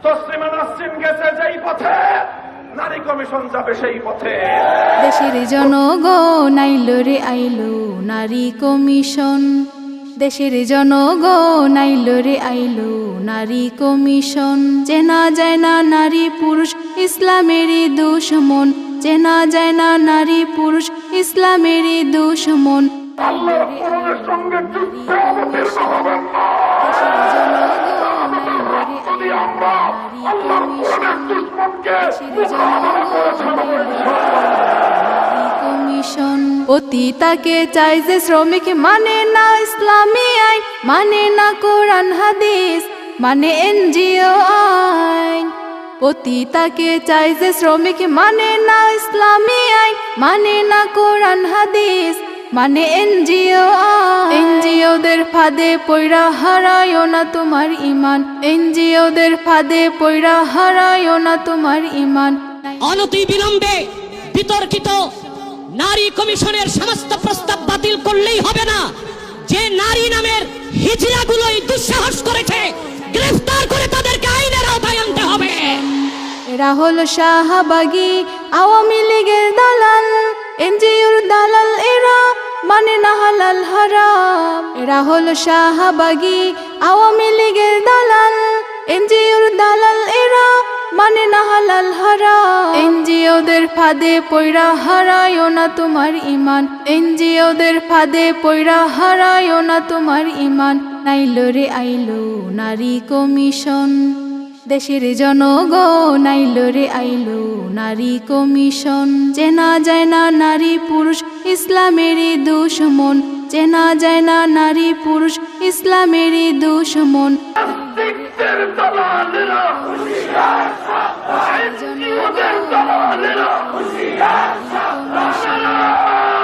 তসলিমা নাসরিন গেছে যেই পথে, নারী কমিশন যাবে সেই পথে। দেশের জনগণ আইলো রে আইলো নারী কমিশন, দেশের জনগণ আইলো রে আইলো নারী কমিশন। চেনা যায় না নারী পুরুষ ইসলামেরই দুশমন, চেনা যায় না নারী পুরুষ ইসলামেরই দুশমন। আল্লাহর কোরআনের সঙ্গে যুদ্ধে অবতীর্ণ হবেন না। যদি আমরা আল্লাহর কোরআনের দুশমনকে মোকাবেলা করে ছাড়বো কমিশন। পতিতাকে চাই যে শ্রমিক মানে না ইসলামী আইন, মানে না কোরআন হাদিস, মানে এনজিও আইন। পতিতাকে চাই যে শ্রমিক মানে না ইসলামী আইন, মানে না কোরআন হাদিস, মানে এনজিও আইন। এনজিওদের ফাঁদে পইরা হারায়ো না তোমার ইমান, এনজিওদের ফাঁদে পইরা হারায়ো না তোমার ইমান। অনতি বিলম্বে বিতর্কিত নারী কমিশনের সমস্ত প্রস্তাব বাতিল করলেই হবে না। যে নারী নামের হিজড়াগুলোই দুঃসাহস করেছে, গ্রেফতার করে তাদেরকে আইনের আওতায় আনতে হবে। এরা হলো শাহবাগী আওয়ামী লীগের দালাল, এনজিওর দালাল এরা, মানে না হালাল হারাম। এরা হলো শাহবাগী আওয়ামী লীগের দালাল, এনজিওর দালাল এরা, মানে না হালাল হারাম। এনজিওদের ফাঁদে পইরা হারায়ো না তোমার ইমান, এনজিওদের ফাঁদে পইরা হারায়ো না তোমার ইমান। নাইলো রে আইলো নারী কমিশন, দেশের জনগণ আইলো রে আইলো নারী কমিশন। চেনা যায় না নারী পুরুষ ইসলামেরই দুশমন, চেনা যায় না নারী পুরুষ ইসলামেরই দুশমন। নাস্তিকদের দালালেরা হুঁশিয়ার, এনজিওদের দালালেরা হুঁশিয়ার।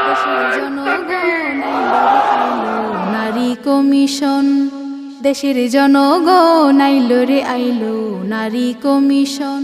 দেশের জনগণ আইলো রে আইলো নারী কমিশন, দেশের জনগণ আইলো রে আইলো নারী কমিশন।